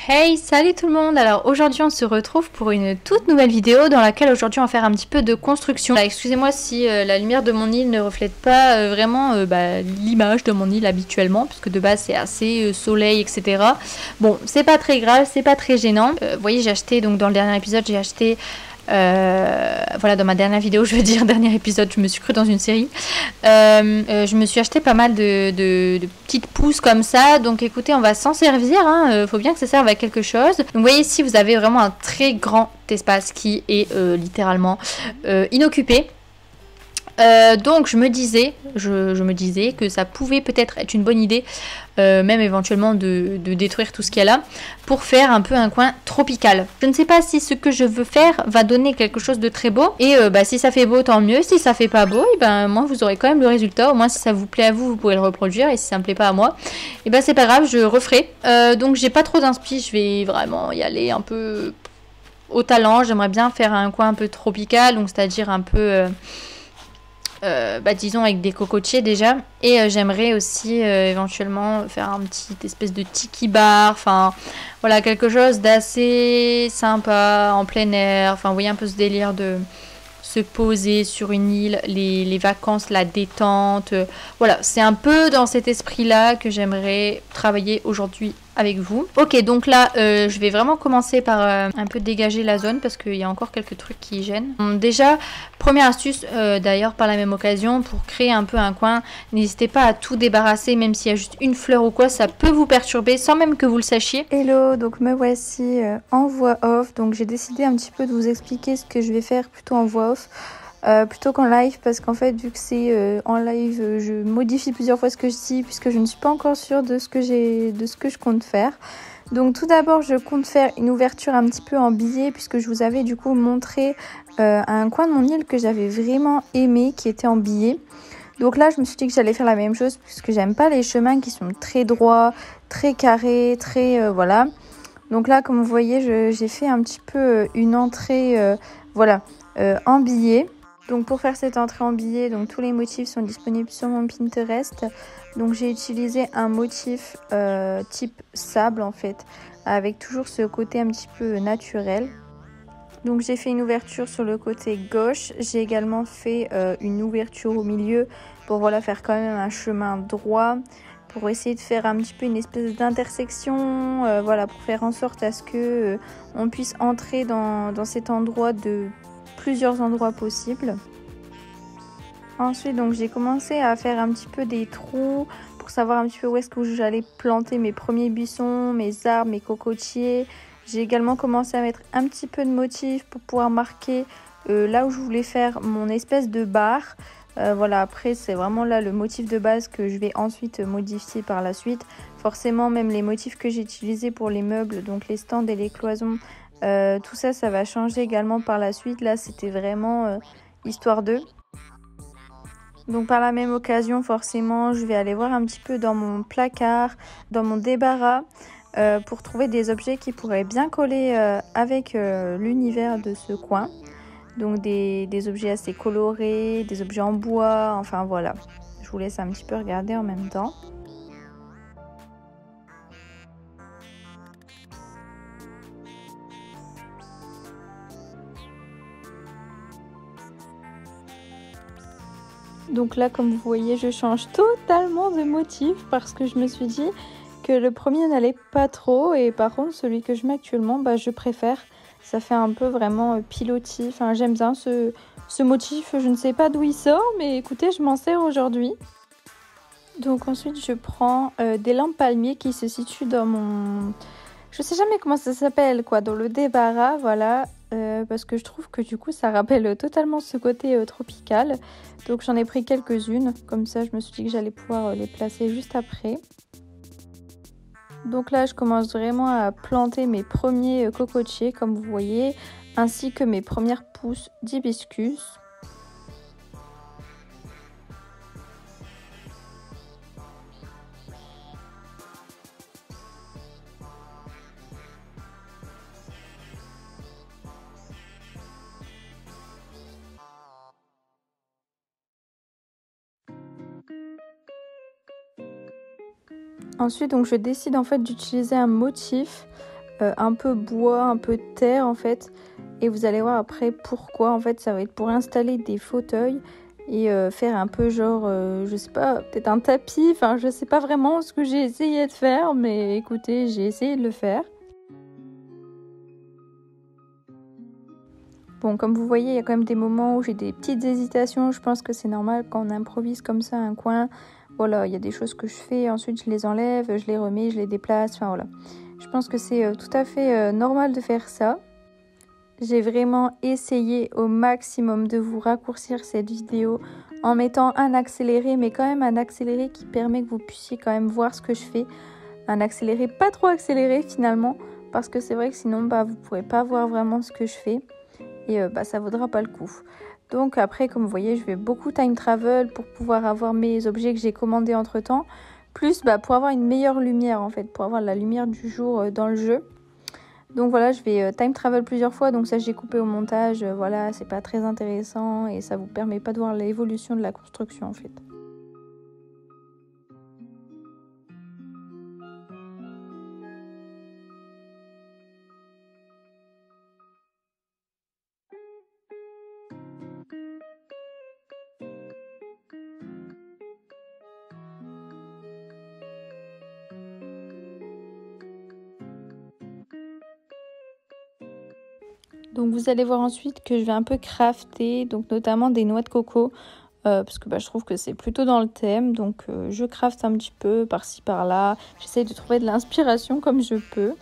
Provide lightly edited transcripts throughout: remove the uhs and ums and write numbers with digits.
Hey, salut tout le monde. Alors aujourd'hui on se retrouve pour une toute nouvelle vidéo dans laquelle aujourd'hui on va faire un petit peu de construction. Excusez-moi si la lumière de mon île ne reflète pas vraiment l'image de mon île habituellement, puisque de base c'est assez soleil, etc. Bon, c'est pas très grave, c'est pas très gênant. Vous voyez, j'ai acheté, donc dans le dernier épisode j'ai acheté... voilà, dans ma dernière vidéo, je veux dire dernier épisode, je me suis crue dans une série. Je me suis acheté pas mal de petites pousses comme ça. Donc écoutez, on va s'en servir, hein. Faut bien que ça serve à quelque chose. Donc vous voyez ici, vous avez vraiment un très grand espace qui est littéralement inoccupé. Donc je me disais que ça pouvait peut-être être une bonne idée, même éventuellement de détruire tout ce qu'il y a là, pour faire un peu un coin tropical. Je ne sais pas si ce que je veux faire va donner quelque chose de très beau, et si ça fait beau tant mieux, si ça fait pas beau, et moi vous aurez quand même le résultat, au moins si ça vous plaît à vous, vous pourrez le reproduire, et si ça me plaît pas à moi, et c'est pas grave, je referai. Donc j'ai pas trop d'inspi, je vais vraiment y aller un peu au talent. J'aimerais bien faire un coin un peu tropical, donc c'est-à-dire un peu... disons avec des cocotiers déjà, et j'aimerais aussi éventuellement faire un petit espèce de tiki bar, enfin voilà, quelque chose d'assez sympa en plein air, enfin vous voyez un peu ce délire de se poser sur une île, les vacances, la détente, voilà, c'est un peu dans cet esprit là que j'aimerais travailler aujourd'hui avec vous. Ok, donc là je vais vraiment commencer par un peu dégager la zone parce qu'il y a encore quelques trucs qui gênent. Déjà, première astuce d'ailleurs par la même occasion, pour créer un peu un coin, n'hésitez pas à tout débarrasser, même s'il y a juste une fleur ou quoi, ça peut vous perturber sans même que vous le sachiez. Hello, donc me voici en voix off. Donc j'ai décidé un petit peu de vous expliquer ce que je vais faire plutôt en voix off plutôt qu'en live, parce qu'en fait vu que c'est en live, je modifie plusieurs fois ce que je dis puisque je ne suis pas encore sûre de ce que je compte faire. Donc tout d'abord je compte faire une ouverture un petit peu en billet, puisque je vous avais du coup montré un coin de mon île que j'avais vraiment aimé qui était en billet. Donc là je me suis dit que j'allais faire la même chose, puisque j'aime pas les chemins qui sont très droits, très carrés, très voilà. Donc là comme vous voyez, j'ai fait un petit peu une entrée en billet. Donc pour faire cette entrée en billet, donc tous les motifs sont disponibles sur mon Pinterest. Donc j'ai utilisé un motif type sable en fait, avec toujours ce côté un petit peu naturel. Donc j'ai fait une ouverture sur le côté gauche, j'ai également fait une ouverture au milieu pour voilà, faire quand même un chemin droit, pour essayer de faire un petit peu une espèce d'intersection, voilà, pour faire en sorte à ce que on puisse entrer dans cet endroit de plusieurs endroits possibles. Ensuite donc j'ai commencé à faire un petit peu des trous pour savoir un petit peu où est-ce que j'allais planter mes premiers buissons, mes arbres, mes cocotiers. J'ai également commencé à mettre un petit peu de motifs pour pouvoir marquer là où je voulais faire mon espèce de bar. Voilà, après c'est vraiment là le motif de base que je vais ensuite modifier par la suite. Forcément même les motifs que j'ai utilisés pour les meubles, donc les stands et les cloisons, tout ça, ça va changer également par la suite. Là c'était vraiment histoire d'eux. Donc par la même occasion, forcément, je vais aller voir un petit peu dans mon placard, dans mon débarras, pour trouver des objets qui pourraient bien coller avec l'univers de ce coin. Donc des objets assez colorés, des objets en bois, enfin voilà. Je vous laisse un petit peu regarder en même temps. Donc là, comme vous voyez, je change totalement de motif parce que je me suis dit que le premier n'allait pas trop, et par contre celui que je mets actuellement, je préfère. Ça fait un peu vraiment pilotis. Enfin, j'aime bien ce motif. Je ne sais pas d'où il sort, mais écoutez, je m'en sers aujourd'hui. Donc ensuite, je prends des lampes palmiers qui se situent dans mon... Je sais jamais comment ça s'appelle, quoi, dans le débarras, voilà. Parce que je trouve que du coup, ça rappelle totalement ce côté tropical. Donc j'en ai pris quelques-unes. Comme ça, je me suis dit que j'allais pouvoir les placer juste après. Donc là, je commence vraiment à planter mes premiers cocotiers, comme vous voyez, ainsi que mes premières pousses d'hibiscus. Ensuite, donc, je décide en fait d'utiliser un motif un peu bois, un peu terre en fait. Et vous allez voir après pourquoi. En fait, ça va être pour installer des fauteuils et faire un peu genre, je sais pas, peut-être un tapis. Enfin, je sais pas vraiment ce que j'ai essayé de faire, mais écoutez, j'ai essayé de le faire. Bon, comme vous voyez, il y a quand même des moments où j'ai des petites hésitations. Je pense que c'est normal quand on improvise comme ça un coin. Voilà, il y a des choses que je fais, ensuite je les enlève, je les remets, je les déplace. Enfin voilà. Je pense que c'est tout à fait normal de faire ça. J'ai vraiment essayé au maximum de vous raccourcir cette vidéo en mettant un accéléré, mais quand même un accéléré qui permet que vous puissiez quand même voir ce que je fais. Un accéléré pas trop accéléré finalement, parce que c'est vrai que sinon vous ne pourrez pas voir vraiment ce que je fais et ça vaudra pas le coup. Donc après, comme vous voyez, je vais beaucoup time travel pour pouvoir avoir mes objets que j'ai commandés entre temps, plus pour avoir une meilleure lumière en fait, pour avoir la lumière du jour dans le jeu. Donc voilà, je vais time travel plusieurs fois, donc ça j'ai coupé au montage, voilà, c'est pas très intéressant et ça vous permet pas de voir l'évolution de la construction en fait. Donc vous allez voir ensuite que je vais un peu crafter, donc notamment des noix de coco, parce que je trouve que c'est plutôt dans le thème, donc je crafte un petit peu par-ci par-là, j'essaye de trouver de l'inspiration comme je peux.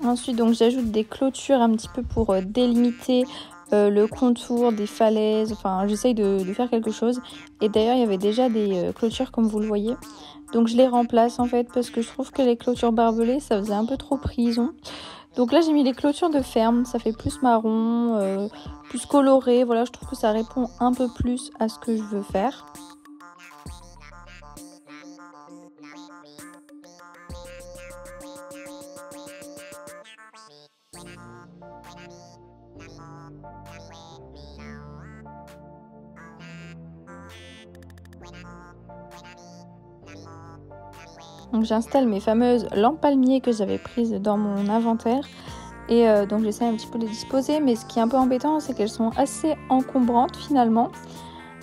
Ensuite donc j'ajoute des clôtures un petit peu pour délimiter le contour des falaises, enfin j'essaye de faire quelque chose. Et d'ailleurs il y avait déjà des clôtures comme vous le voyez. Donc je les remplace en fait parce que je trouve que les clôtures barbelées ça faisait un peu trop prison. Donc là j'ai mis les clôtures de ferme, ça fait plus marron, plus coloré. Voilà, je trouve que ça répond un peu plus à ce que je veux faire. Donc j'installe mes fameuses lampes palmiers que j'avais prises dans mon inventaire et donc j'essaie un petit peu de les disposer, mais ce qui est un peu embêtant c'est qu'elles sont assez encombrantes finalement.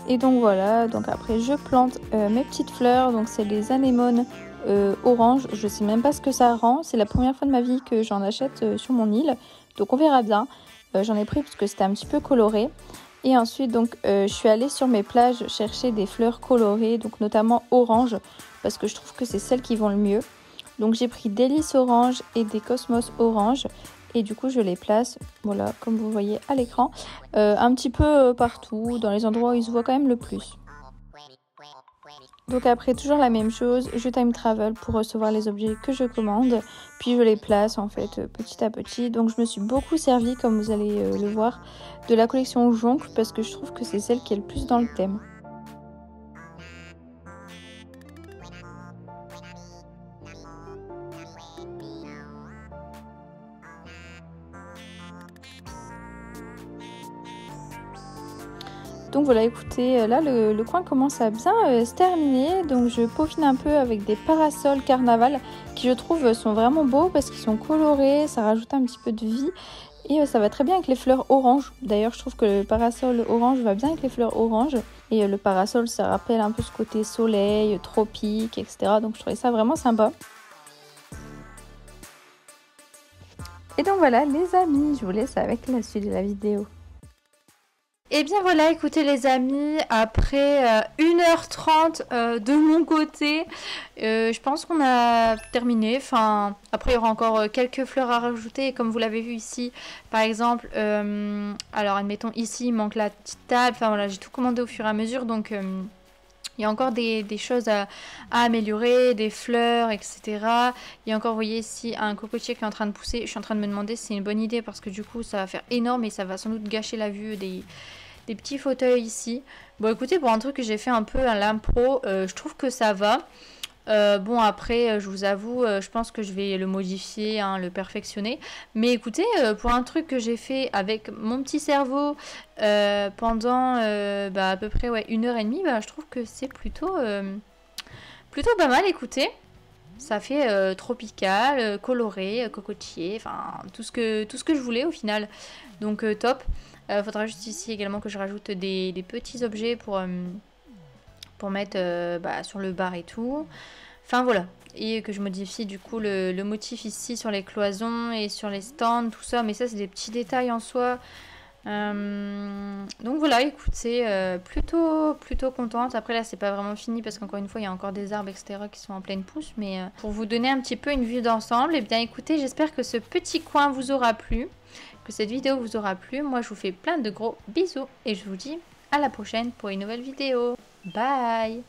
Et donc voilà, donc après je plante mes petites fleurs, donc c'est les anémones orange, je sais même pas ce que ça rend, c'est la première fois de ma vie que j'en achète sur mon île, donc on verra bien. J'en ai pris parce que c'était un petit peu coloré. Et ensuite donc je suis allée sur mes plages chercher des fleurs colorées, donc notamment orange, parce que je trouve que c'est celles qui vont le mieux. Donc j'ai pris des lys orange et des cosmos orange, et du coup je les place, voilà, comme vous voyez à l'écran, un petit peu partout, dans les endroits où ils se voient quand même le plus. Donc après toujours la même chose, je time travel pour recevoir les objets que je commande, puis je les place en fait petit à petit. Donc je me suis beaucoup servi, comme vous allez le voir, de la collection Jonque parce que je trouve que c'est celle qui est le plus dans le thème. Donc voilà, écoutez, là le coin commence à bien se terminer, donc je peaufine un peu avec des parasols carnaval qui je trouve sont vraiment beaux parce qu'ils sont colorés, ça rajoute un petit peu de vie et ça va très bien avec les fleurs orange. D'ailleurs je trouve que le parasol orange va bien avec les fleurs orange et le parasol ça rappelle un peu ce côté soleil, tropique, etc. Donc je trouvais ça vraiment sympa. Et donc voilà les amis, je vous laisse avec la suite de la vidéo. Et bien voilà, écoutez les amis, après 1h30 de mon côté, je pense qu'on a terminé. Enfin, après il y aura encore quelques fleurs à rajouter, et comme vous l'avez vu ici, par exemple, alors admettons ici il manque la petite table, enfin voilà, j'ai tout commandé au fur et à mesure, donc il y a encore des choses à améliorer, des fleurs, etc. Il y a encore, vous voyez ici, un cocotier qui est en train de pousser. Je suis en train de me demander si c'est une bonne idée parce que du coup, ça va faire énorme et ça va sans doute gâcher la vue des petits fauteuils ici. Bon, écoutez, pour un truc que j'ai fait un peu à l'impro, je trouve que ça va. Bon après je vous avoue je pense que je vais le modifier, hein, le perfectionner. Mais écoutez pour un truc que j'ai fait avec mon petit cerveau pendant à peu près ouais, 1 h30, je trouve que c'est plutôt pas mal. Écoutez, ça fait tropical, coloré, cocotier, enfin tout ce que je voulais au final. Donc top. Faudra juste ici également que je rajoute des petits objets pour mettre sur le bar et tout. Enfin voilà. Et que je modifie du coup le motif ici sur les cloisons et sur les stands, tout ça. Mais ça c'est des petits détails en soi. Donc voilà, écoutez, plutôt contente. Après là c'est pas vraiment fini parce qu'encore une fois il y a encore des arbres etc qui sont en pleine pousse. Mais pour vous donner un petit peu une vue d'ensemble, et bien écoutez, j'espère que ce petit coin vous aura plu, que cette vidéo vous aura plu. Moi je vous fais plein de gros bisous et je vous dis à la prochaine pour une nouvelle vidéo. Bye.